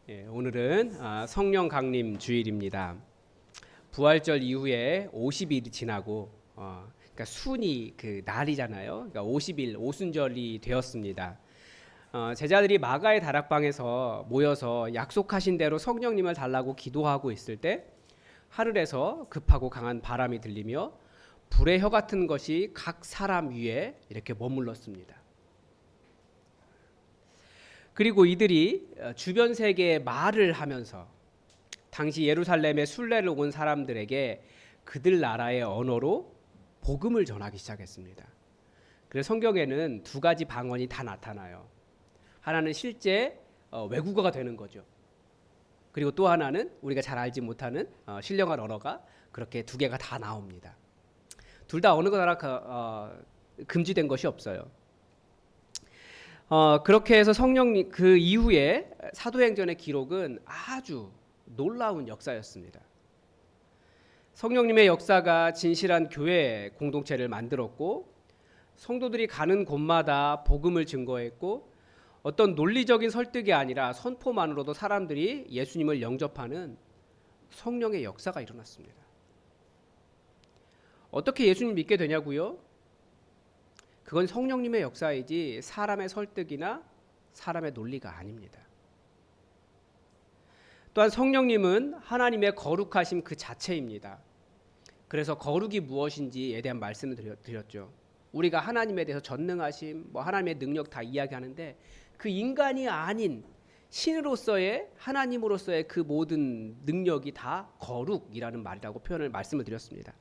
오늘은 성령 강림 주일입니다. 부활절 이후에 50일이 지나고 그러니까 순이 그 날이잖아요. 그러니까 50일 오순절이 되었습니다. 제자들이 마가의 다락방에서 모여서 약속하신 대로 성령님을 달라고 기도하고 있을 때 하늘에서 급하고 강한 바람이 들리며 불의 혀 같은 것이 각 사람 위에 이렇게 머물렀습니다. 그리고 이들이 주변 세계에 말을 하면서 당시 예루살렘에 순례를 온 사람들에게 그들 나라의 언어로 복음을 전하기 시작했습니다. 그래서 성경에는 두 가지 방언이 다 나타나요. 하나는 실제 외국어가 되는 거죠. 그리고 또 하나는 우리가 잘 알지 못하는 신령한 언어가 그렇게 두 개가 다 나옵니다. 둘 다 어느 거나 금지된 것이 없어요. 그렇게 해서 성령님 그 이후에 사도행전의 기록은 아주 놀라운 역사였습니다. 성령님의 역사가 진실한 교회 공동체를 만들었고 성도들이 가는 곳마다 복음을 증거했고 어떤 논리적인 설득이 아니라 선포만으로도 사람들이 예수님을 영접하는 성령의 역사가 일어났습니다. 어떻게 예수님 믿게 되냐고요? 그건 성령님의 역사이지 사람의 설득이나 사람의 논리가 아닙니다. 또한 성령님은 하나님의 거룩하심 그 자체입니다. 그래서 거룩이 무엇인지에 대한 말씀을 드렸죠. 우리가 하나님에 대해서 전능하심, 하나님의 능력 다 이야기하는데 그 인간이 아닌 신으로서의 하나님으로서의 그 모든 능력이 다 거룩이라는 말이라고 말씀을 드렸습니다.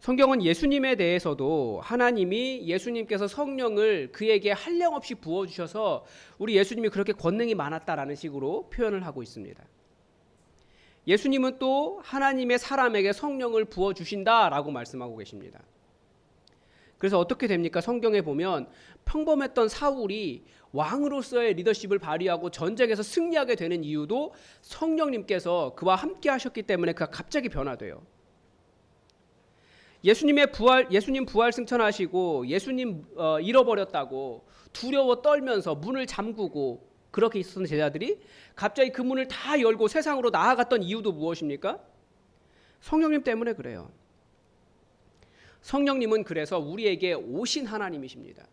성경은 예수님에 대해서도 하나님이 예수님께서 성령을 그에게 한량없이 부어주셔서 우리 예수님이 그렇게 권능이 많았다라는 식으로 표현을 하고 있습니다. 예수님은 또 하나님의 사람에게 성령을 부어주신다라고 말씀하고 계십니다. 그래서 어떻게 됩니까? 성경에 보면 평범했던 사울이 왕으로서의 리더십을 발휘하고 전쟁에서 승리하게 되는 이유도 성령님께서 그와 함께 하셨기 때문에 그가 갑자기 변화돼요. 예수님 부활 승천하시고 예수님 잃어버렸다고 두려워 떨면서 문을 잠그고 그렇게 있었던 제자들이 갑자기 그 문을 다 열고 세상으로 나아갔던 이유도 무엇입니까? 성령님 때문에 그래요. 성령님은 그래서 우리에게 오신 하나님이십니다.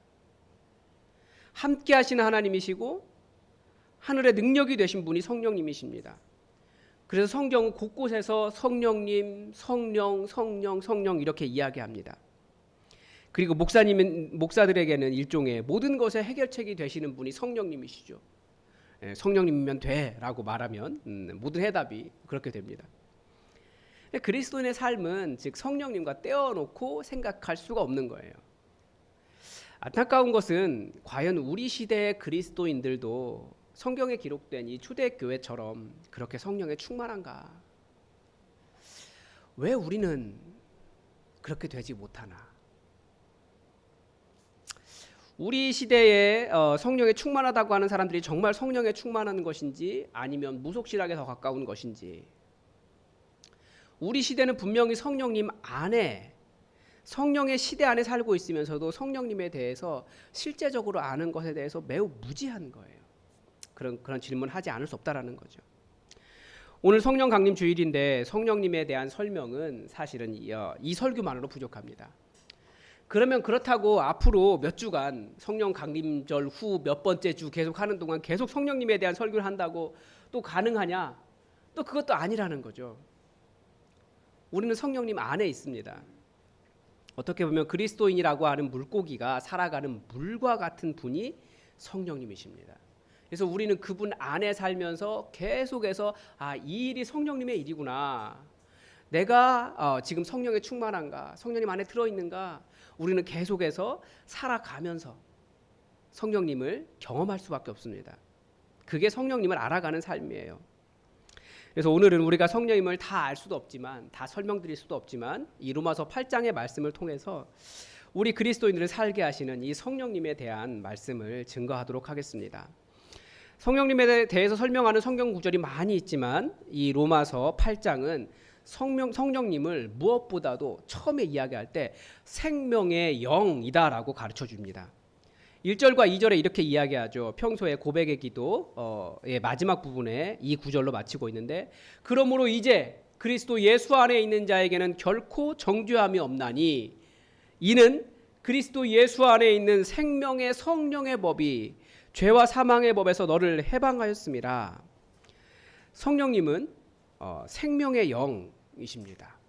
함께 하시는 하나님이시고 하늘의 능력이 되신 분이 성령님이십니다. 그래서 성경은 곳곳에서 성령님, 성령 이렇게 이야기합니다. 그리고 목사들에게는 일종의 모든 것의 해결책이 되시는 분이 성령님이시죠. 성령님이면 돼라고 말하면 모든 해답이 그렇게 됩니다. 그리스도인의 삶은 즉 성령님과 떼어놓고 생각할 수가 없는 거예요. 안타까운 것은 과연 우리 시대의 그리스도인들도 성경에 기록된 이 초대교회처럼 그렇게 성령에 충만한가? 왜 우리는 그렇게 되지 못하나? 우리 시대에 성령에 충만하다고 하는 사람들이 정말 성령에 충만한 것인지 아니면 무속실학에 더 가까운 것인지, 우리 시대는 분명히 성령님 안에 성령의 시대 안에 살고 있으면서도 성령님에 대해서 실제적으로 아는 것에 대해서 매우 무지한 거예요. 그런 질문하지 않을 수 없다라는 거죠. 오늘 성령 강림 주일인데 성령님에 대한 설명은 사실은 이 설교만으로 부족합니다. 그러면 그렇다고 앞으로 몇 주간 성령 강림절 후 몇 번째 주 계속 하는 동안 계속 성령님에 대한 설교를 한다고 또 가능하냐? 또 그것도 아니라는 거죠. 우리는 성령님 안에 있습니다. 어떻게 보면 그리스도인이라고 하는 물고기가 살아가는 물과 같은 분이 성령님이십니다. 그래서 우리는 그분 안에 살면서 계속해서 이 일이 성령님의 일이구나. 내가 지금 성령에 충만한가? 성령님 안에 들어있는가? 우리는 계속해서 살아가면서 성령님을 경험할 수밖에 없습니다. 그게 성령님을 알아가는 삶이에요. 그래서 오늘은 우리가 성령님을 다 알 수도 없지만 다 설명드릴 수도 없지만 이 로마서 8장의 말씀을 통해서 우리 그리스도인들을 살게 하시는 이 성령님에 대한 말씀을 증거하도록 하겠습니다. 성령님에 대해서 설명하는 성경 구절이 많이 있지만 이 로마서 8장은 성령님을 무엇보다도 처음에 이야기할 때 생명의 영이다라고 가르쳐 줍니다. 1절과 2절에 이렇게 이야기하죠. 평소에 고백의 기도의 마지막 부분에 이 구절로 마치고 있는데, 그러므로 이제 그리스도 예수 안에 있는 자에게는 결코 정죄함이 없나니 이는 그리스도 예수 안에 있는 생명의 성령의 법이 죄와 사망의 법에서 너를 해방하였습니다. 성령님은 생명의 영이십니다.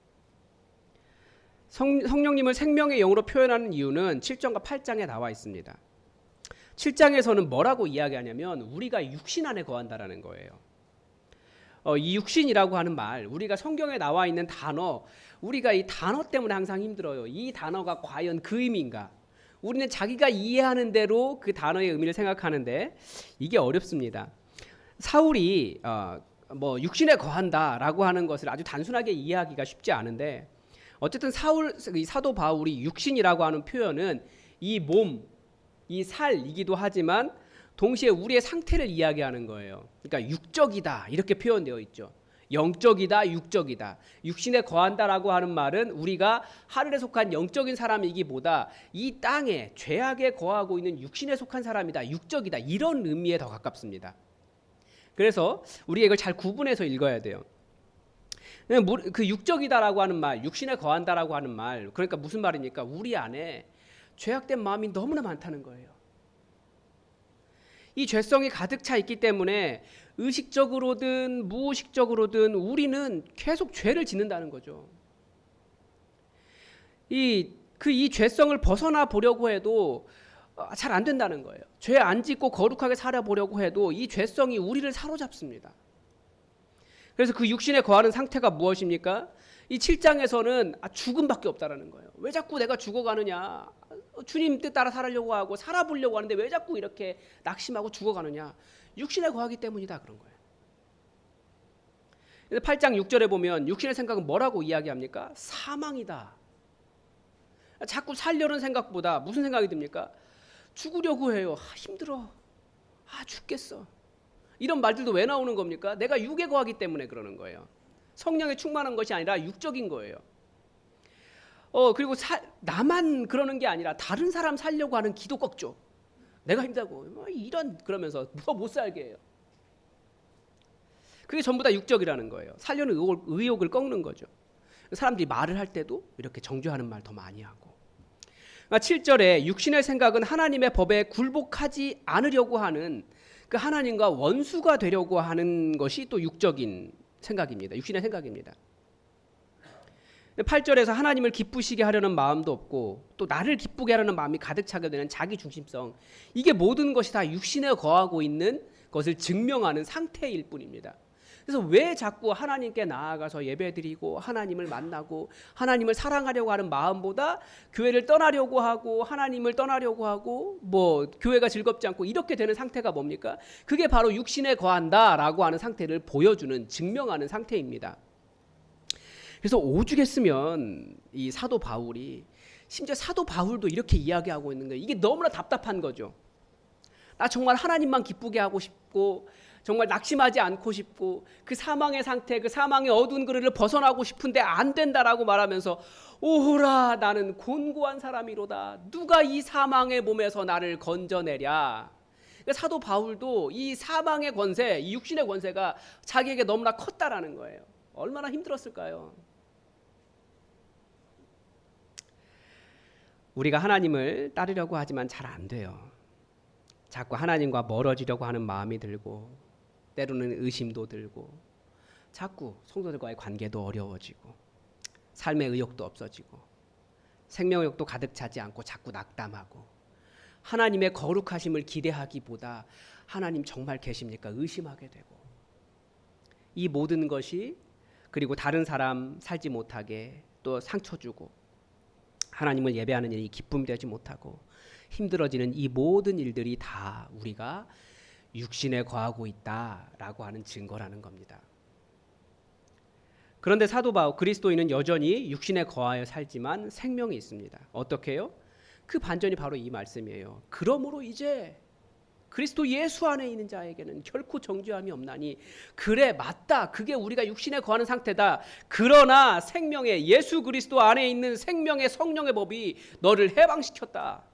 성령님을 생명의 영으로 표현하는 이유는 7장과 8장에 나와 있습니다. 7장에서는 뭐라고 이야기하냐면 우리가 육신 안에 거한다라는 거예요. 이 육신이라고 하는 말, 우리가 성경에 나와 있는 단어, 우리가 이 단어 때문에 항상 힘들어요. 이 단어가 과연 그 의미인가? 우리는 자기가 이해하는 대로 그 단어의 의미를 생각하는데 이게 어렵습니다. 사울이 뭐 육신에 거한다라고 하는 것을 아주 단순하게 이해하기가 쉽지 않은데, 어쨌든 이 사도 바울이 육신이라고 하는 표현은 이 몸, 이 살이기도 하지만 동시에 우리의 상태를 이야기하는 거예요. 그러니까 육적이다 이렇게 표현되어 있죠. 영적이다, 육적이다. 육신에 거한다라고 하는 말은 우리가 하늘에 속한 영적인 사람이기보다 이 땅에 죄악에 거하고 있는 육신에 속한 사람이다, 육적이다, 이런 의미에 더 가깝습니다. 그래서 우리가 이걸 잘 구분해서 읽어야 돼요. 그 육적이다라고 하는 말, 육신에 거한다라고 하는 말, 그러니까 무슨 말입니까? 우리 안에 죄악된 마음이 너무나 많다는 거예요. 이 죄성이 가득 차 있기 때문에 의식적으로든 무의식적으로든 우리는 계속 죄를 짓는다는 거죠. 이 죄성을 벗어나 보려고 해도 잘 안 된다는 거예요. 죄 안 짓고 거룩하게 살아보려고 해도 이 죄성이 우리를 사로잡습니다. 그래서 그 육신에 거하는 상태가 무엇입니까? 이 7장에서는 죽음밖에 없다라는 거예요. 왜 자꾸 내가 죽어가느냐? 주님 뜻 따라 살아려고 하고 살아보려고 하는데 왜 자꾸 이렇게 낙심하고 죽어가느냐? 육신에 거하기 때문이다, 그런 거예요. 8장 6절에 보면 육신의 생각은 뭐라고 이야기합니까? 사망이다. 자꾸 살려는 생각보다 무슨 생각이 듭니까? 죽으려고 해요. 힘들어. 죽겠어. 이런 말들도 왜 나오는 겁니까? 내가 육에 거하기 때문에 그러는 거예요. 성령에 충만한 것이 아니라 육적인 거예요. 그리고 나만 그러는 게 아니라 다른 사람 살려고 하는 기도 꺾죠. 내가 힘들고 그러면서 더 못 살게 해요. 그게 전부 다 육적이라는 거예요. 살려는 의욕을 꺾는 거죠. 사람들이 말을 할 때도 이렇게 정죄하는 말 더 많이 하고. 7절에 육신의 생각은 하나님의 법에 굴복하지 않으려고 하는 그 하나님과 원수가 되려고 하는 것이 또 육적인 생각입니다. 육신의 생각입니다. 8절에서 하나님을 기쁘시게 하려는 마음도 없고 또 나를 기쁘게 하려는 마음이 가득 차게 되는 자기 중심성, 이게 모든 것이 다 육신에 거하고 있는 것을 증명하는 상태일 뿐입니다. 그래서 왜 자꾸 하나님께 나아가서 예배드리고 하나님을 만나고 하나님을 사랑하려고 하는 마음보다 교회를 떠나려고 하고 하나님을 떠나려고 하고 뭐 교회가 즐겁지 않고 이렇게 되는 상태가 뭡니까? 그게 바로 육신에 거한다라고 하는 상태를 보여주는, 증명하는 상태입니다. 그래서 오죽했으면 이 사도 바울이, 심지어 사도 바울도 이렇게 이야기하고 있는 거예요. 이게 너무나 답답한 거죠. 나 정말 하나님만 기쁘게 하고 싶고 정말 낙심하지 않고 싶고 그 사망의 상태, 그 사망의 어두운 그늘을 벗어나고 싶은데 안 된다라고 말하면서 오호라 나는 곤고한 사람이로다. 누가 이 사망의 몸에서 나를 건져내랴. 그러니까 사도 바울도 이 사망의 권세, 이 육신의 권세가 자기에게 너무나 컸다라는 거예요. 얼마나 힘들었을까요? 우리가 하나님을 따르려고 하지만 잘 안 돼요. 자꾸 하나님과 멀어지려고 하는 마음이 들고 때로는 의심도 들고 자꾸 성도들과의 관계도 어려워지고 삶의 의욕도 없어지고 생명력도 가득 차지 않고 자꾸 낙담하고 하나님의 거룩하심을 기대하기보다 하나님 정말 계십니까? 의심하게 되고, 이 모든 것이 그리고 다른 사람 살지 못하게 또 상처 주고 하나님을 예배하는 일이 기쁨이 되지 못하고 힘들어지는 이 모든 일들이 다 우리가 육신에 거하고 있다라고 하는 증거라는 겁니다. 그런데 사도 바울, 그리스도인은 여전히 육신에 거하여 살지만 생명이 있습니다. 어떻게요? 그 반전이 바로 이 말씀이에요. 그러므로 이제 그리스도 예수 안에 있는 자에게는 결코 정죄함이 없나니, 그래 맞다, 그게 우리가 육신에 거하는 상태다. 그러나 생명의 예수 그리스도 안에 있는 생명의 성령의 법이 너를 해방시켰다.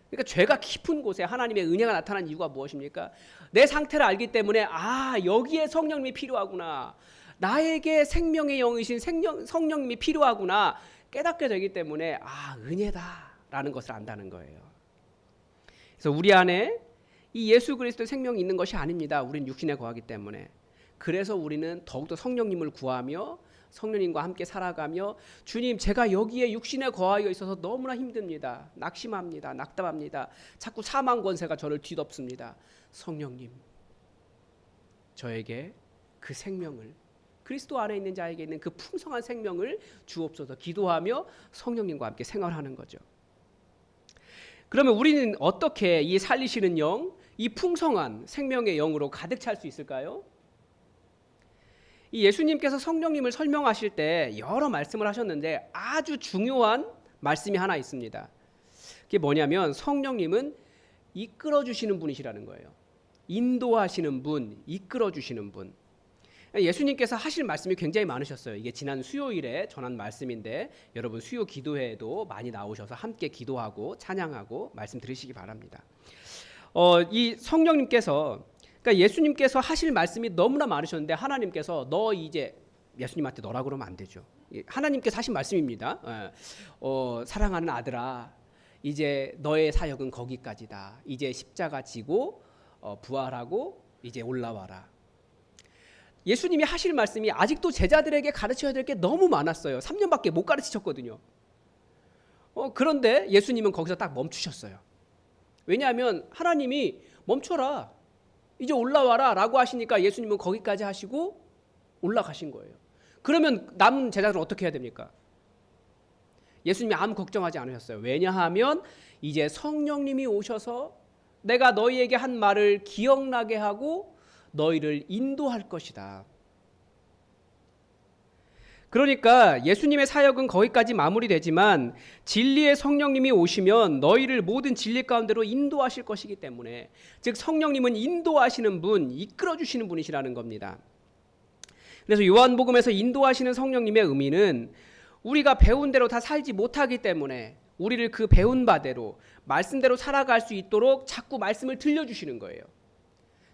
그러니까 죄가 깊은 곳에 하나님의 은혜가 나타난 이유가 무엇입니까? 내 상태를 알기 때문에 여기에 성령님이 필요하구나. 나에게 생명의 영이신 성령님이 필요하구나. 깨닫게 되기 때문에 은혜다라는 것을 안다는 거예요. 그래서 우리 안에 이 예수 그리스도의 생명이 있는 것이 아닙니다. 우리는 육신에 거하기 때문에. 그래서 우리는 더욱더 성령님을 구하며 성령님과 함께 살아가며 주님, 제가 여기에 육신에 거하여 있어서 너무나 힘듭니다. 낙심합니다. 낙담합니다. 자꾸 사망 권세가 저를 뒤덮습니다. 성령님, 저에게 그 생명을, 그리스도 안에 있는 자에게 있는 그 풍성한 생명을 주옵소서 기도하며 성령님과 함께 생활하는 거죠. 그러면 우리는 어떻게 이 살리시는 영, 이 풍성한 생명의 영으로 가득 찰 수 있을까요? 이 예수님께서 성령님을 설명하실 때 여러 말씀을 하셨는데 아주 중요한 말씀이 하나 있습니다. 그게 뭐냐면 성령님은 이끌어 주시는 분이시라는 거예요. 인도하시는 분, 이끌어 주시는 분. 예수님께서 하실 말씀이 굉장히 많으셨어요. 이게 지난 수요일에 전한 말씀인데 여러분 수요 기도회에도 많이 나오셔서 함께 기도하고 찬양하고 말씀 들으시기 바랍니다. 이 성령님께서, 그러니까 예수님께서 하실 말씀이 너무나 많으셨는데 하나님께서 너 이제, 예수님한테 너라 그러면 안 되죠. 하나님께서 하신 말씀입니다. 사랑하는 아들아, 이제 너의 사역은 거기까지다. 이제 십자가 지고 부활하고 이제 올라와라. 예수님이 하실 말씀이 아직도 제자들에게 가르쳐야 될 게 너무 많았어요. 3년밖에 못 가르치셨거든요. 그런데 예수님은 거기서 딱 멈추셨어요. 왜냐하면 하나님이 멈춰라, 이제 올라와라 라고 하시니까 예수님은 거기까지 하시고 올라가신 거예요. 그러면 남은 제자들은 어떻게 해야 됩니까? 예수님이 아무 걱정하지 않으셨어요. 왜냐하면 이제 성령님이 오셔서 내가 너희에게 한 말을 기억나게 하고 너희를 인도할 것이다. 그러니까 예수님의 사역은 거기까지 마무리되지만 진리의 성령님이 오시면 너희를 모든 진리 가운데로 인도하실 것이기 때문에, 즉 성령님은 인도하시는 분, 이끌어 주시는 분이시라는 겁니다. 그래서 요한복음에서 인도하시는 성령님의 의미는 우리가 배운 대로 다 살지 못하기 때문에 우리를 그 배운 바대로 말씀대로 살아갈 수 있도록 자꾸 말씀을 들려주시는 거예요.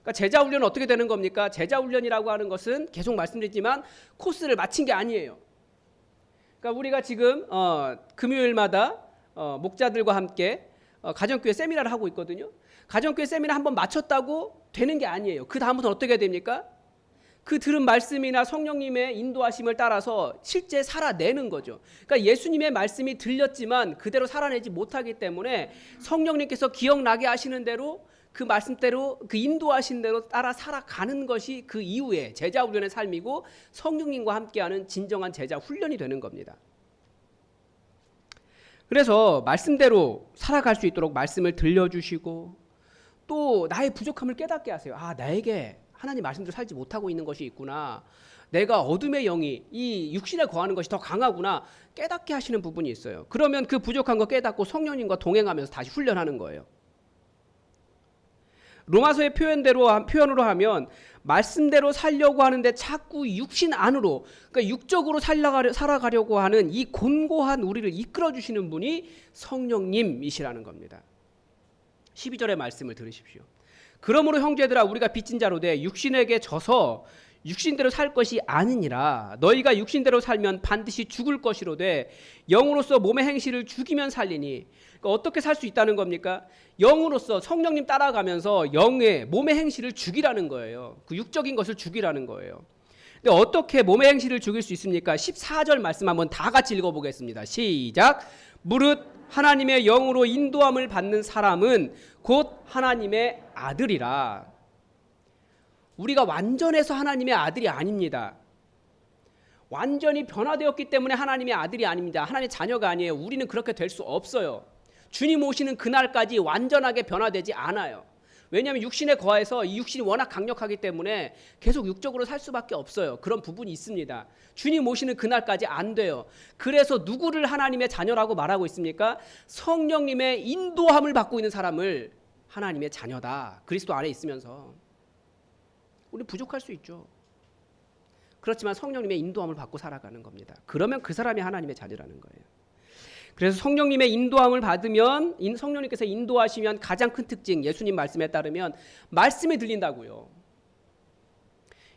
그러니까 제자 훈련은 어떻게 되는 겁니까? 제자 훈련이라고 하는 것은 계속 말씀드리지만 코스를 마친 게 아니에요. 그러니까 우리가 지금 금요일마다 목자들과 함께 가정교회 세미나를 하고 있거든요. 가정교회 세미나 한번 마쳤다고 되는 게 아니에요. 그 다음부터는 어떻게 됩니까? 그 들은 말씀이나 성령님의 인도하심을 따라서 실제 살아내는 거죠. 그러니까 예수님의 말씀이 들렸지만 그대로 살아내지 못하기 때문에 성령님께서 기억나게 하시는 대로 그 말씀대로, 그 인도하신 대로 따라 살아가는 것이 그 이후에 제자 훈련의 삶이고 성령님과 함께하는 진정한 제자 훈련이 되는 겁니다. 그래서 말씀대로 살아갈 수 있도록 말씀을 들려주시고 또 나의 부족함을 깨닫게 하세요. 나에게 하나님 말씀대로 살지 못하고 있는 것이 있구나. 내가 어둠의 영이 이 육신에 거하는 것이 더 강하구나. 깨닫게 하시는 부분이 있어요. 그러면 그 부족한 거 깨닫고 성령님과 동행하면서 다시 훈련하는 거예요. 로마서의 표현으로 하면 말씀대로 살려고 하는데 자꾸 육신 안으로, 그러니까 육적으로 살아가려고 하는 이 곤고한 우리를 이끌어주시는 분이 성령님이시라는 겁니다. 12절의 말씀을 들으십시오. 그러므로 형제들아, 우리가 빚진 자로 돼 육신에게 져서 육신대로 살 것이 아니니라. 너희가 육신대로 살면 반드시 죽을 것이로되 영으로서 몸의 행실을 죽이면 살리니. 그러니까 어떻게 살 수 있다는 겁니까? 영으로서 성령님 따라가면서 영의 몸의 행실을 죽이라는 거예요. 그 육적인 것을 죽이라는 거예요. 근데 어떻게 몸의 행실을 죽일 수 있습니까? 14절 말씀 한번 다 같이 읽어보겠습니다. 시작. 무릇 하나님의 영으로 인도함을 받는 사람은 곧 하나님의 아들이라. 우리가 완전해서 하나님의 아들이 아닙니다. 완전히 변화되었기 때문에 하나님의 아들이 아닙니다. 하나님의 자녀가 아니에요. 우리는 그렇게 될 수 없어요. 주님 오시는 그날까지 완전하게 변화되지 않아요. 왜냐하면 육신에 거해서 이 육신이 워낙 강력하기 때문에 계속 육적으로 살 수밖에 없어요. 그런 부분이 있습니다. 주님 오시는 그날까지 안 돼요. 그래서 누구를 하나님의 자녀라고 말하고 있습니까? 성령님의 인도함을 받고 있는 사람을 하나님의 자녀다. 그리스도 안에 있으면서. 우리 부족할 수 있죠. 그렇지만 성령님의 인도함을 받고 살아가는 겁니다. 그러면 그 사람이 하나님의 자녀라는 거예요. 그래서 성령님의 인도함을 받으면, 성령님께서 인도하시면 가장 큰 특징, 예수님 말씀에 따르면 말씀이 들린다고요.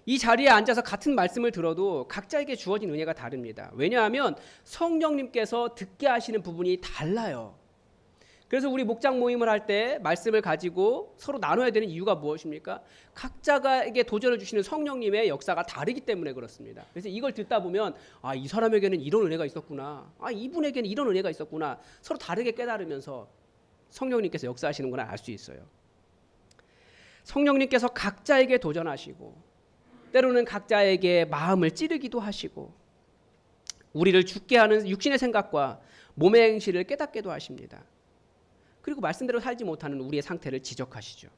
이 자리에 앉아서 같은 말씀을 들어도 각자에게 주어진 은혜가 다릅니다. 왜냐하면 성령님께서 듣게 하시는 부분이 달라요. 그래서 우리 목장 모임을 할 때 말씀을 가지고 서로 나눠야 되는 이유가 무엇입니까? 각자에게 도전을 주시는 성령님의 역사가 다르기 때문에 그렇습니다. 그래서 이걸 듣다 보면 이 사람에게는 이런 은혜가 있었구나. 이분에게는 이런 은혜가 있었구나. 서로 다르게 깨달으면서 성령님께서 역사하시는구나 알 수 있어요. 성령님께서 각자에게 도전하시고 때로는 각자에게 마음을 찌르기도 하시고 우리를 죽게 하는 육신의 생각과 몸의 행실을 깨닫게도 하십니다. 그리고 말씀대로 살지 못하는 우리의 상태를 지적하시죠.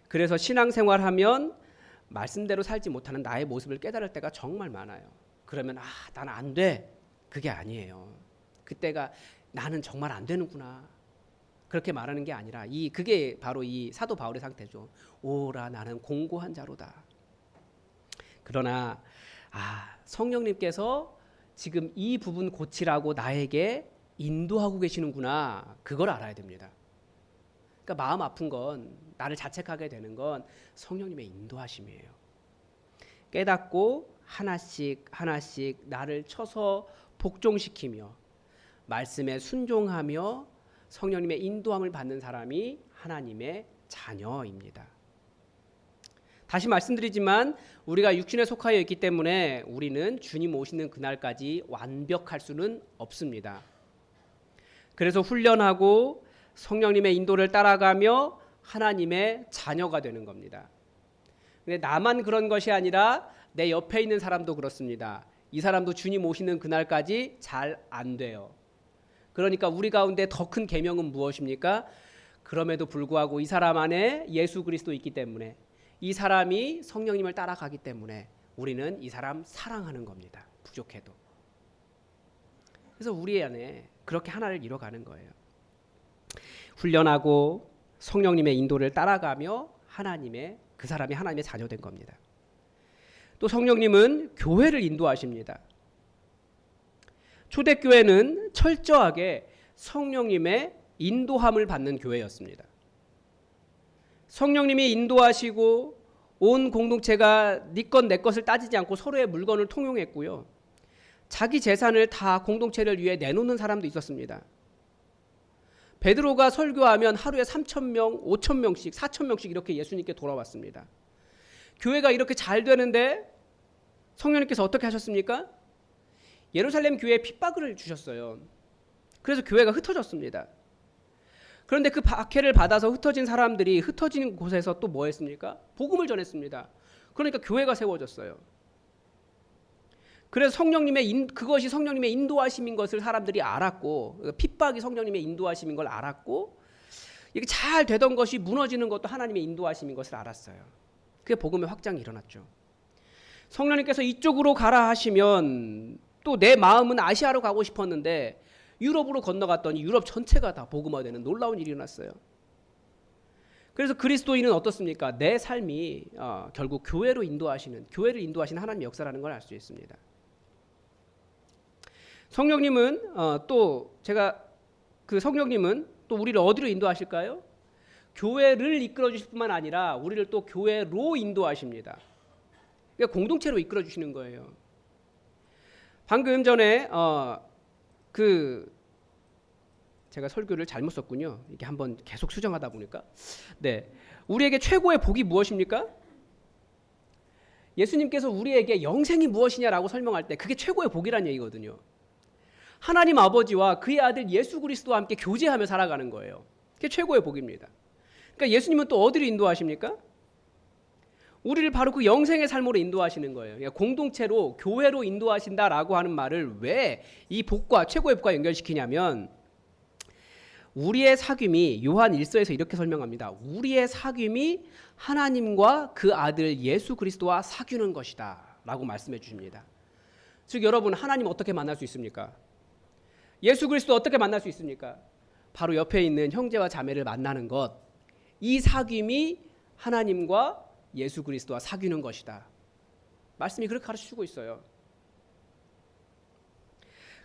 그래서 신앙생활하면 말씀대로 살지 못하는 나의 모습을 깨달을 때가 정말 많아요. 그러면 나는 안 돼. 그게 아니에요. 그때가 나는 정말 안 되는구나. 그렇게 말하는 게 아니라 그게 바로 이 사도 바울의 상태죠. 오라 나는 공고한 자로다. 그러나 성령님께서 지금 이 부분 고치라고 나에게 인도하고 계시는구나. 그걸 알아야 됩니다. 그러니까 마음 아픈 건, 나를 자책하게 되는 건 성령님의 인도하심이에요. 깨닫고 하나씩 하나씩 나를 쳐서 복종시키며 말씀에 순종하며 성령님의 인도함을 받는 사람이 하나님의 자녀입니다. 다시 말씀드리지만 우리가 육신에 속하여 있기 때문에 우리는 주님 오시는 그날까지 완벽할 수는 없습니다. 그래서 훈련하고 성령님의 인도를 따라가며 하나님의 자녀가 되는 겁니다. 근데 나만 그런 것이 아니라 내 옆에 있는 사람도 그렇습니다. 이 사람도 주님 오시는 그날까지 잘 안 돼요. 그러니까 우리 가운데 더 큰 계명은 무엇입니까? 그럼에도 불구하고 이 사람 안에 예수 그리스도 있기 때문에, 이 사람이 성령님을 따라가기 때문에 우리는 이 사람 사랑하는 겁니다. 부족해도. 그래서 우리 안에 그렇게 하나를 이뤄가는 거예요. 훈련하고 성령님의 인도를 따라가며 그 사람이 하나님의 자녀된 겁니다. 또 성령님은 교회를 인도하십니다. 초대교회는 철저하게 성령님의 인도함을 받는 교회였습니다. 성령님이 인도하시고 온 공동체가 네 것 내 것을 따지지 않고 서로의 물건을 통용했고요. 자기 재산을 다 공동체를 위해 내놓는 사람도 있었습니다. 베드로가 설교하면 하루에 3,000명, 5,000명씩, 4,000명씩 이렇게 예수님께 돌아왔습니다. 교회가 이렇게 잘 되는데 성령님께서 어떻게 하셨습니까? 예루살렘 교회에 핍박을 주셨어요. 그래서 교회가 흩어졌습니다. 그런데 그 박해를 받아서 흩어진 사람들이 흩어진 곳에서 또 뭐 했습니까? 복음을 전했습니다. 그러니까 교회가 세워졌어요. 그래서 그것이 성령님의 인도하심인 것을 사람들이 알았고, 핍박이 성령님의 인도하심인 걸 알았고, 이게 잘 되던 것이 무너지는 것도 하나님의 인도하심인 것을 알았어요. 그게 복음의 확장이 일어났죠. 성령님께서 이쪽으로 가라 하시면 또 내 마음은 아시아로 가고 싶었는데 유럽으로 건너갔더니 유럽 전체가 다 복음화되는 놀라운 일이 일어났어요. 그래서 그리스도인은 어떻습니까? 내 삶이 결국 교회를 인도하시는 하나님의 역사라는 걸 알 수 있습니다. 성령님은 성령님은 또 우리를 어디로 인도하실까요? 교회를 이끌어 주실 뿐만 아니라 우리를 또 교회로 인도하십니다. 그러니까 공동체로 이끌어 주시는 거예요. 방금 전에 제가 설교를 잘못 썼군요. 이게 한번 계속 수정하다 보니까. 우리에게 최고의 복이 무엇입니까? 예수님께서 우리에게 영생이 무엇이냐라고 설명할 때 그게 최고의 복이라는 얘기거든요. 하나님 아버지와 그의 아들 예수 그리스도와 함께 교제하며 살아가는 거예요. 그게 최고의 복입니다. 그러니까 예수님은 또 어디로 인도하십니까? 우리를 바로 그 영생의 삶으로 인도하시는 거예요. 그러니까 공동체로, 교회로 인도하신다라고 하는 말을 왜 이 복과 최고의 복과 연결시키냐면, 우리의 사귐이 요한 1서에서 이렇게 설명합니다. 우리의 사귐이 하나님과 그 아들 예수 그리스도와 사귀는 것이다 라고 말씀해 주십니다. 즉 여러분, 하나님 어떻게 만날 수 있습니까? 예수 그리스도 어떻게 만날 수 있습니까? 바로 옆에 있는 형제와 자매를 만나는 것, 이 사귐이 하나님과 예수 그리스도와 사귀는 것이다. 말씀이 그렇게 가르쳐주고 있어요.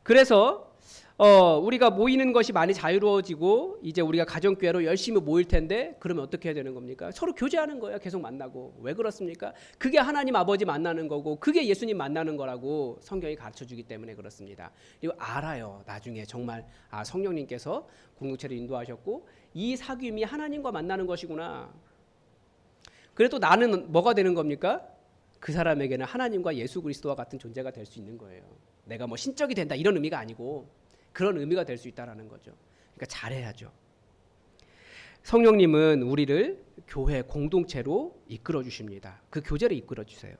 그래서 우리가 모이는 것이 많이 자유로워지고 이제 우리가 가정교회로 열심히 모일 텐데 그러면 어떻게 해야 되는 겁니까? 서로 교제하는 거예요. 계속 만나고. 왜 그렇습니까? 그게 하나님 아버지 만나는 거고 그게 예수님 만나는 거라고 성경이 가르쳐주기 때문에 그렇습니다. 그리고 알아요. 나중에 정말 성령님께서 공동체를 인도하셨고 이 사귐이 하나님과 만나는 것이구나. 그래도 나는 뭐가 되는 겁니까? 그 사람에게는 하나님과 예수 그리스도와 같은 존재가 될 수 있는 거예요. 내가 뭐 신적이 된다 이런 의미가 아니고 그런 의미가 될 수 있다라는 거죠. 그러니까 잘해야죠. 성령님은 우리를 교회 공동체로 이끌어 주십니다. 그 교제를 이끌어 주세요.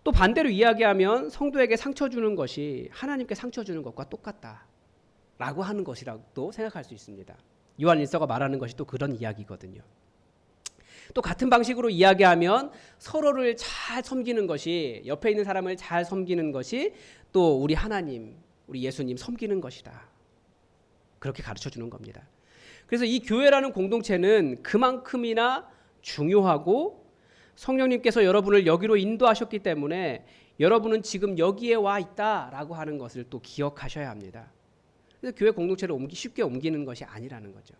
또 반대로 이야기하면 성도에게 상처 주는 것이 하나님께 상처 주는 것과 똑같다라고 하는 것이라고 생각할 수 있습니다. 요한일서가 말하는 것이 또 그런 이야기거든요. 또 같은 방식으로 이야기하면 서로를 잘 섬기는 것이 옆에 있는 사람을 잘 섬기는 것이 또 우리 하나님, 우리 예수님 섬기는 것이다. 그렇게 가르쳐 주는 겁니다. 그래서 이 교회라는 공동체는 그만큼이나 중요하고 성령님께서 여러분을 여기로 인도하셨기 때문에 여러분은 지금 여기에 와 있다라고 하는 것을 또 기억하셔야 합니다. 그래서 교회 공동체를 쉽게 옮기는 것이 아니라는 거죠.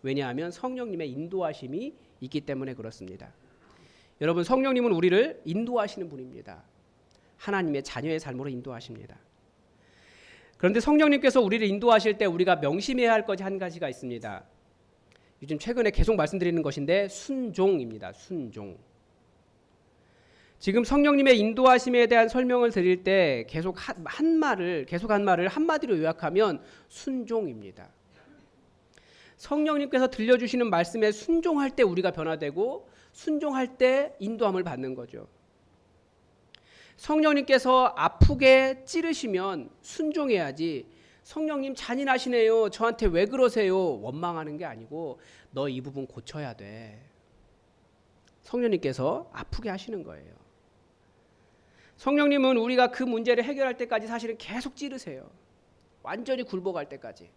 왜냐하면 성령님의 인도하심이 있기 때문에 그렇습니다. 여러분, 성령님은 우리를 인도하시는 분입니다. 하나님의 자녀의 삶으로 인도하십니다. 그런데 성령님께서 우리를 인도하실 때 우리가 명심해야 할 것이 한 가지가 있습니다. 요즘 최근에 계속 말씀드리는 것인데 순종입니다. 순종. 지금 성령님의 인도하심에 대한 설명을 드릴 때 계속 한 말을 한마디로 요약하면 순종입니다. 성령님께서 들려주시는 말씀에 순종할 때 우리가 변화되고 순종할 때 인도함을 받는 거죠. 성령님께서 아프게 찌르시면 순종해야지 성령님 잔인하시네요. 저한테 왜 그러세요? 원망하는 게 아니고 너 이 부분 고쳐야 돼. 성령님께서 아프게 하시는 거예요. 성령님은 우리가 그 문제를 해결할 때까지 사실은 계속 찌르세요. 완전히 굴복할 때까지.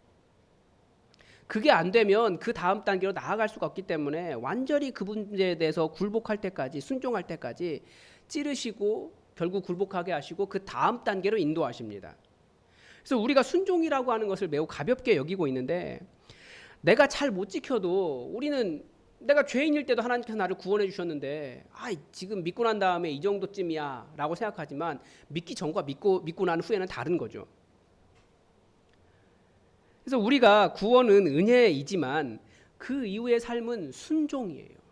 그게 안 되면 그 다음 단계로 나아갈 수가 없기 때문에 완전히 그 문제에 대해서 굴복할 때까지, 순종할 때까지 찌르시고 결국 굴복하게 하시고 그 다음 단계로 인도하십니다. 그래서 우리가 순종이라고 하는 것을 매우 가볍게 여기고 있는데 내가 잘 못 지켜도 우리는 내가 죄인일 때도 하나님께서 나를 구원해 주셨는데 지금 믿고 난 다음에 이 정도쯤이야 라고 생각하지만 믿기 전과 믿고 난 후에는 다른 거죠. 그래서 우리가 구원은 은혜이지만 그 이후의 삶은 순종이에요.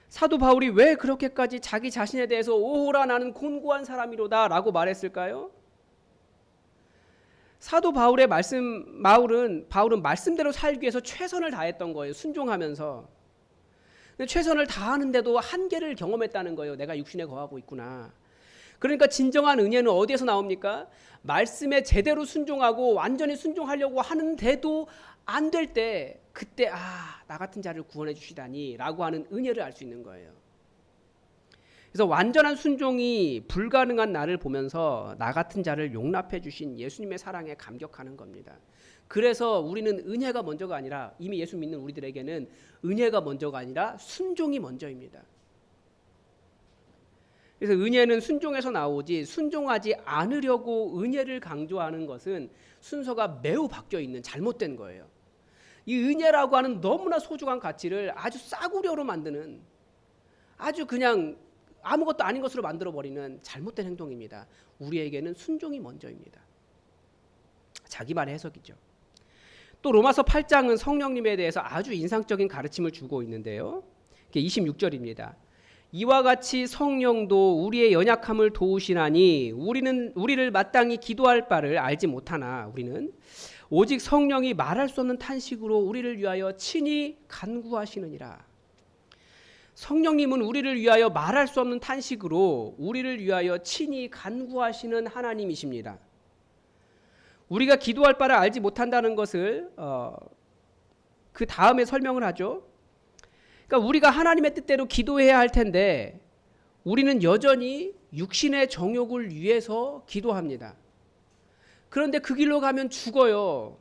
사도 바울이 왜 그렇게까지 자기 자신에 대해서 오호라 나는 곤고한 사람이로다 라고 말했을까요? 사도 바울은 말씀대로 살기 위해서 최선을 다했던 거예요. 순종하면서. 근데 최선을 다하는데도 한계를 경험했다는 거예요. 내가 육신에 거하고 있구나. 그러니까 진정한 은혜는 어디에서 나옵니까? 말씀에 제대로 순종하고 완전히 순종하려고 하는데도 안 될 때 그때 나 같은 자를 구원해 주시다니 라고 하는 은혜를 알 수 있는 거예요. 그래서 완전한 순종이 불가능한 나를 보면서 나 같은 자를 용납해 주신 예수님의 사랑에 감격하는 겁니다. 그래서 우리는 은혜가 먼저가 아니라 이미 예수 믿는 우리들에게는 은혜가 먼저가 아니라 순종이 먼저입니다. 그래서 은혜는 순종에서 나오지 순종하지 않으려고 은혜를 강조하는 것은 순서가 매우 바뀌어 있는 잘못된 거예요. 이 은혜라고 하는 너무나 소중한 가치를 아주 싸구려로 만드는 아주 그냥 아무것도 아닌 것으로 만들어버리는 잘못된 행동입니다. 우리에게는 순종이 먼저입니다. 자기 말의 해석이죠. 또 로마서 8장은 성령님에 대해서 아주 인상적인 가르침을 주고 있는데요. 26절입니다. 이와 같이 성령도 우리의 연약함을 도우시나니 우리를 마땅히 기도할 바를 알지 못하나 우리는 오직 성령이 말할 수 없는 탄식으로 우리를 위하여 친히 간구하시느니라. 성령님은 우리를 위하여 말할 수 없는 탄식으로 우리를 위하여 친히 간구하시는 하나님이십니다. 우리가 기도할 바를 알지 못한다는 것을 그 다음에 설명을 하죠. 그러니까 우리가 하나님의 뜻대로 기도해야 할 텐데 우리는 여전히 육신의 정욕을 위해서 기도합니다. 그런데 그 길로 가면 죽어요.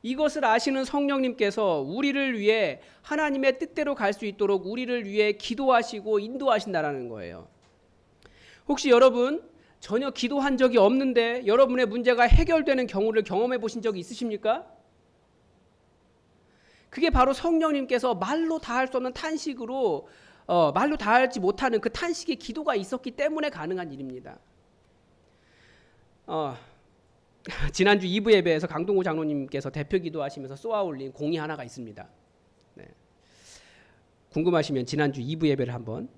이것을 아시는 성령님께서 우리를 위해 하나님의 뜻대로 갈 수 있도록 우리를 위해 기도하시고 인도하신다라는 거예요. 혹시 여러분 전혀 기도한 적이 없는데 여러분의 문제가 해결되는 경우를 경험해 보신 적이 있으십니까? 그게 바로 성령님께서 말로 다할 수 없는 탄식으로 말로 다하지 못하는 그 탄식의 기도가 있었기 때문에 가능한 일입니다. 지난주 2부 예배에서 강동호 장로님께서 대표 기도하시면서 쏘아 올린 공이 하나가 있습니다. 네. 궁금하시면 지난주 2부 예배를 한번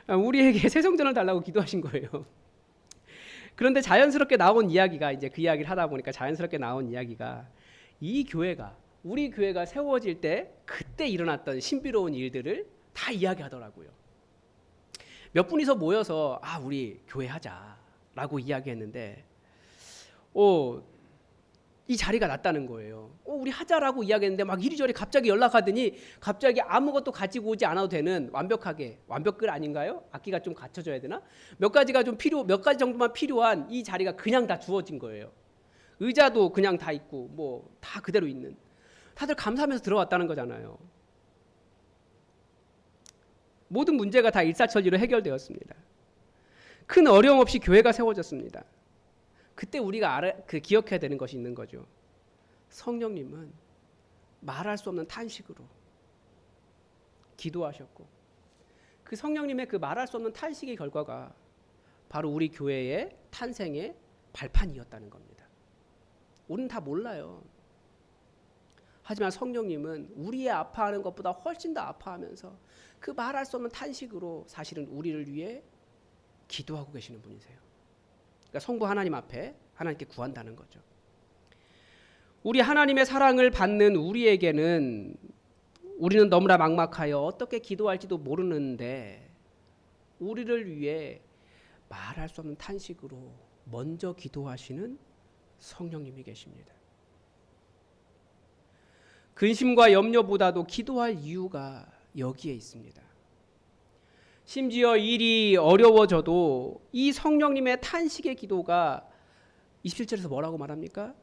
우리에게 새 성전을 달라고 기도하신 거예요. 그런데 자연스럽게 나온 이야기가 이제 그 이야기를 하다 보니까 자연스럽게 나온 이야기가 이 교회가 우리 교회가 세워질 때 그때 일어났던 신비로운 일들을 다 이야기하더라고요. 몇 분이서 모여서 우리 교회 하자라고 이야기했는데 이 자리가 났다는 거예요. 우리 하자라고 이야기했는데 막 이리저리 갑자기 연락하더니 갑자기 아무것도 가지고 오지 않아도 되는 완벽글 아닌가요? 악기가 좀 갖춰져야 되나? 몇 가지 정도만 필요한 이 자리가 그냥 다 주어진 거예요. 의자도 그냥 다 있고 뭐 다 그대로 있는. 다들 감사하면서 들어왔다는 거잖아요. 모든 문제가 다 일사천리로 해결되었습니다. 큰 어려움 없이 교회가 세워졌습니다. 그때 우리가 기억해야 되는 것이 있는 거죠. 성령님은 말할 수 없는 탄식으로 기도하셨고 그 성령님의 그 말할 수 없는 탄식의 결과가 바로 우리 교회의 탄생의 발판이었다는 겁니다. 우리는 다 몰라요. 하지만 성령님은 우리의 아파하는 것보다 훨씬 더 아파하면서 그 말할 수 없는 탄식으로 사실은 우리를 위해 기도하고 계시는 분이세요. 그러니까 성부 하나님 앞에 하나님께 구한다는 거죠. 우리 하나님의 사랑을 받는 우리에게는 우리는 너무나 막막하여 어떻게 기도할지도 모르는데 우리를 위해 말할 수 없는 탄식으로 먼저 기도하시는 성령님이 계십니다. 근심과 염려보다도 기도할 이유가 여기에 있습니다. 심지어 일이 어려워져도 이 성령님의 탄식의 기도가 27절에서 뭐라고 말합니까?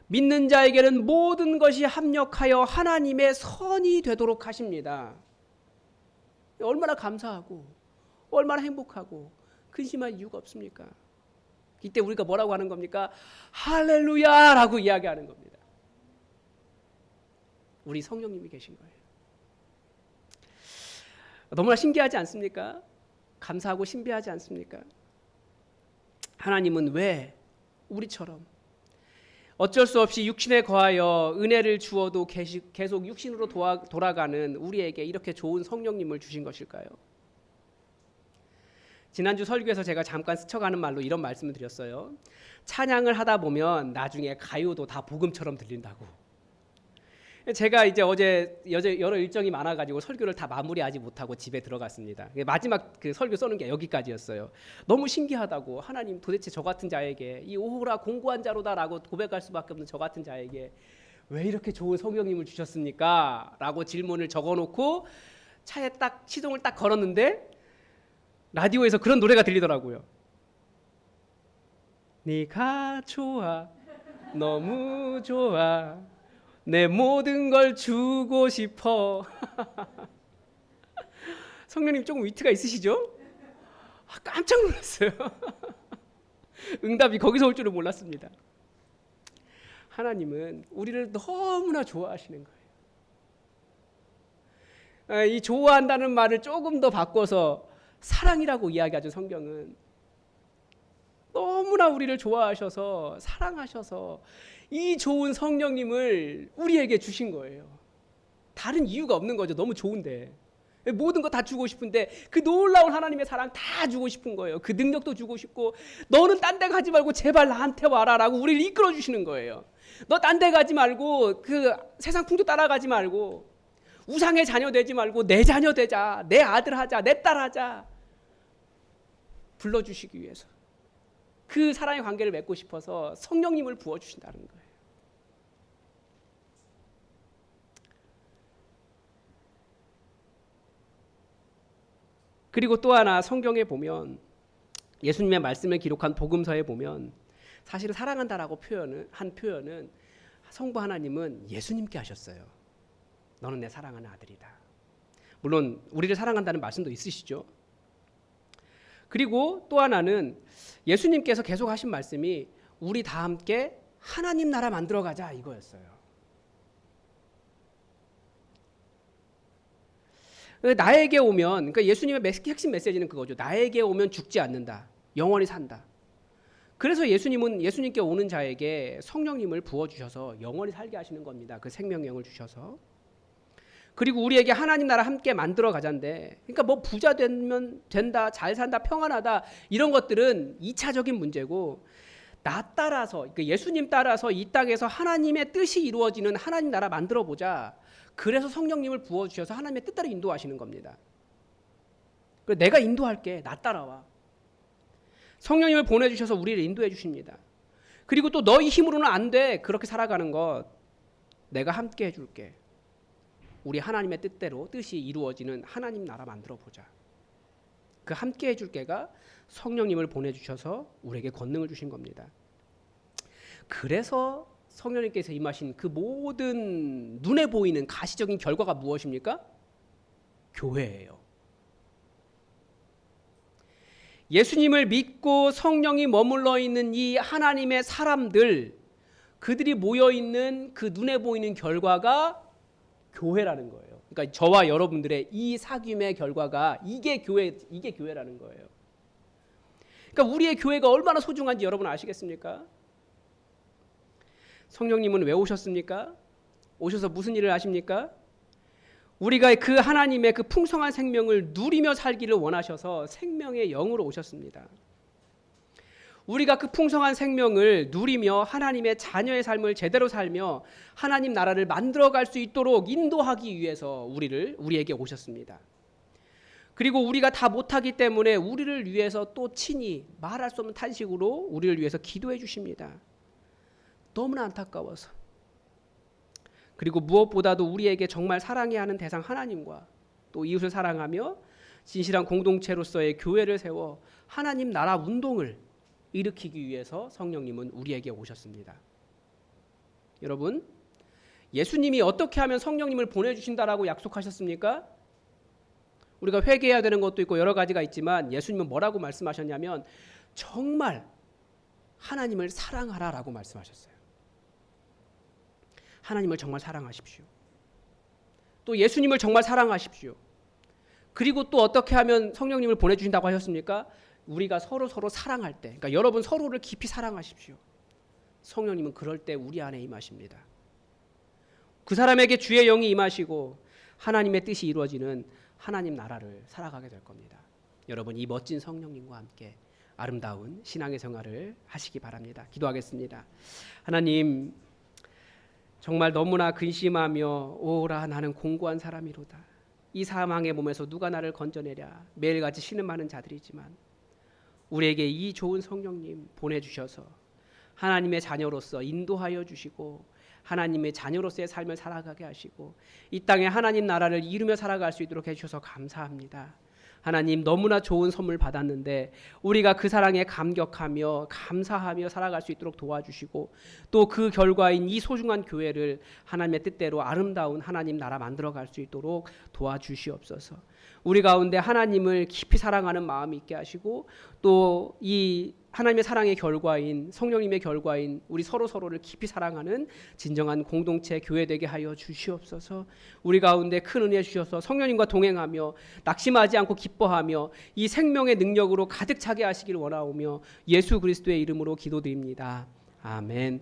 믿는 자에게는 모든 것이 합력하여 하나님의 선이 되도록 하십니다. 얼마나 감사하고 얼마나 행복하고 근심할 이유가 없습니까? 이때 우리가 뭐라고 하는 겁니까? 할렐루야라고 이야기하는 겁니다. 우리 성령님이 계신 거예요. 너무나 신기하지 않습니까? 감사하고 신비하지 않습니까? 하나님은 왜 우리처럼 어쩔 수 없이 육신에 거하여 은혜를 주어도 계속 육신으로 돌아가는 우리에게 이렇게 좋은 성령님을 주신 것일까요? 지난주 설교에서 제가 잠깐 스쳐가는 말로 이런 말씀을 드렸어요. 찬양을 하다 보면 나중에 가요도 다 복음처럼 들린다고. 제가 이제 어제 여러 일정이 많아가지고 설교를 다 마무리하지 못하고 집에 들어갔습니다. 마지막 그 설교 써는 게 여기까지였어요. 너무 신기하다고. 하나님 도대체 저 같은 자에게 이 오호라 공고한 자로다라고 고백할 수밖에 없는 저 같은 자에게 왜 이렇게 좋은 성령님을 주셨습니까? 라고 질문을 적어놓고 차에 딱 시동을 딱 걸었는데 라디오에서 그런 노래가 들리더라고요. 네가 좋아 너무 좋아 내 모든 걸 주고 싶어. 성령님 조금 위트가 있으시죠? 깜짝 놀랐어요. 응답이 거기서 올 줄은 몰랐습니다. 하나님은 우리를 너무나 좋아하시는 거예요. 이 좋아한다는 말을 조금 더 바꿔서 사랑이라고 이야기하죠. 성경은 너무나 우리를 좋아하셔서 사랑하셔서 이 좋은 성령님을 우리에게 주신 거예요. 다른 이유가 없는 거죠. 너무 좋은데 모든 거 다 주고 싶은데 그 놀라운 하나님의 사랑 다 주고 싶은 거예요. 그 능력도 주고 싶고 너는 딴 데 가지 말고 제발 나한테 와라라고 우리를 이끌어 주시는 거예요. 너 딴 데 가지 말고 그 세상 풍조 따라가지 말고 우상의 자녀 되지 말고 내 자녀 되자. 내 아들 하자. 내 딸 하자. 불러주시기 위해서 그 사랑의 관계를 맺고 싶어서 성령님을 부어주신다는 거예요. 그리고 또 하나 성경에 보면 예수님의 말씀을 기록한 복음서에 보면 사실은 사랑한다라고 한 표현은 성부 하나님은 예수님께 하셨어요. 너는 내 사랑하는 아들이다. 물론 우리를 사랑한다는 말씀도 있으시죠. 그리고 또 하나는 예수님께서 계속 하신 말씀이 우리 다 함께 하나님 나라 만들어 가자 이거였어요. 나에게 오면, 그러니까 예수님의 핵심 메시지는 그거죠. 나에게 오면 죽지 않는다. 영원히 산다. 그래서 예수님께 오는 자에게 성령님을 부어주셔서 영원히 살게 하시는 겁니다. 그 생명령을 주셔서. 그리고 우리에게 하나님 나라 함께 만들어 가자인데, 그러니까 뭐 부자 되면 된다, 잘 산다, 평안하다 이런 것들은 2차적인 문제고, 나 따라서, 그러니까 예수님 따라서 이 땅에서 하나님의 뜻이 이루어지는 하나님 나라 만들어 보자. 그래서 성령님을 부어주셔서 하나님의 뜻대로 인도하시는 겁니다. 내가 인도할게. 나 따라와. 성령님을 보내주셔서 우리를 인도해 주십니다. 그리고 또 너희 힘으로는 안 돼. 그렇게 살아가는 것 내가 함께 해줄게. 우리 하나님의 뜻대로 뜻이 이루어지는 하나님 나라 만들어 보자. 그 함께 해줄 게가 성령님을 보내주셔서 우리에게 권능을 주신 겁니다. 그래서 성령님께서 임하신 그 모든 눈에 보이는 가시적인 결과가 무엇입니까? 교회예요. 예수님을 믿고 성령이 머물러 있는 이 하나님의 사람들, 그들이 모여 있는 그 눈에 보이는 결과가 교회라는 거예요. 그러니까 저와 여러분들의 이 사귐의 결과가 이게 교회라는 거예요. 그러니까 우리의 교회가 얼마나 소중한지 여러분 아시겠습니까? 성령님은 왜 오셨습니까? 오셔서 무슨 일을 하십니까? 우리가 그 하나님의 그 풍성한 생명을 누리며 살기를 원하셔서 생명의 영으로 오셨습니다. 우리가 그 풍성한 생명을 누리며 하나님의 자녀의 삶을 제대로 살며 하나님 나라를 만들어갈 수 있도록 인도하기 위해서 우리에게 오셨습니다. 그리고 우리가 다 못하기 때문에 우리를 위해서 또 친히 말할 수 없는 탄식으로 우리를 위해서 기도해 주십니다. 너무나 안타까워서. 그리고 무엇보다도 우리에게 정말 사랑해야 하는 대상 하나님과 또 이웃을 사랑하며 진실한 공동체로서의 교회를 세워 하나님 나라 운동을 일으키기 위해서 성령님은 우리에게 오셨습니다. 여러분, 예수님이 어떻게 하면 성령님을 보내주신다라고 약속하셨습니까? 우리가 회개해야 되는 것도 있고 여러 가지가 있지만 예수님은 뭐라고 말씀하셨냐면 정말 하나님을 사랑하라라고 말씀하셨어요. 하나님을 정말 사랑하십시오. 또 예수님을 정말 사랑하십시오. 그리고 또 어떻게 하면 성령님을 보내주신다고 하셨습니까? 우리가 서로 사랑할 때, 그러니까 여러분 서로를 깊이 사랑하십시오. 성령님은 그럴 때 우리 안에 임하십니다. 그 사람에게 주의 영이 임하시고 하나님의 뜻이 이루어지는 하나님 나라를 살아가게 될 겁니다. 여러분 이 멋진 성령님과 함께 아름다운 신앙의 생활을 하시기 바랍니다. 기도하겠습니다. 하나님, 정말 너무나 근심하며 오라 나는 공고한 사람이로다. 이 사망의 몸에서 누가 나를 건져내랴. 매일같이 신음 많은 자들이지만 우리에게 이 좋은 성령님 보내주셔서 하나님의 자녀로서 인도하여 주시고 하나님의 자녀로서의 삶을 살아가게 하시고 이 땅에 하나님 나라를 이루며 살아갈 수 있도록 해주셔서 감사합니다. 하나님 너무나 좋은 선물 받았는데 우리가 그 사랑에 감격하며 감사하며 살아갈 수 있도록 도와주시고 또 그 결과인 이 소중한 교회를 하나님의 뜻대로 아름다운 하나님 나라 만들어갈 수 있도록 도와주시옵소서. 우리 가운데 하나님을 깊이 사랑하는 마음이 있게 하시고 또 이 하나님의 사랑의 결과인 성령님의 결과인 우리 서로를 깊이 사랑하는 진정한 공동체 교회 되게 하여 주시옵소서. 우리 가운데 큰 은혜 주셔서 성령님과 동행하며 낙심하지 않고 기뻐하며 이 생명의 능력으로 가득 차게 하시길 원하오며 예수 그리스도의 이름으로 기도드립니다. 아멘.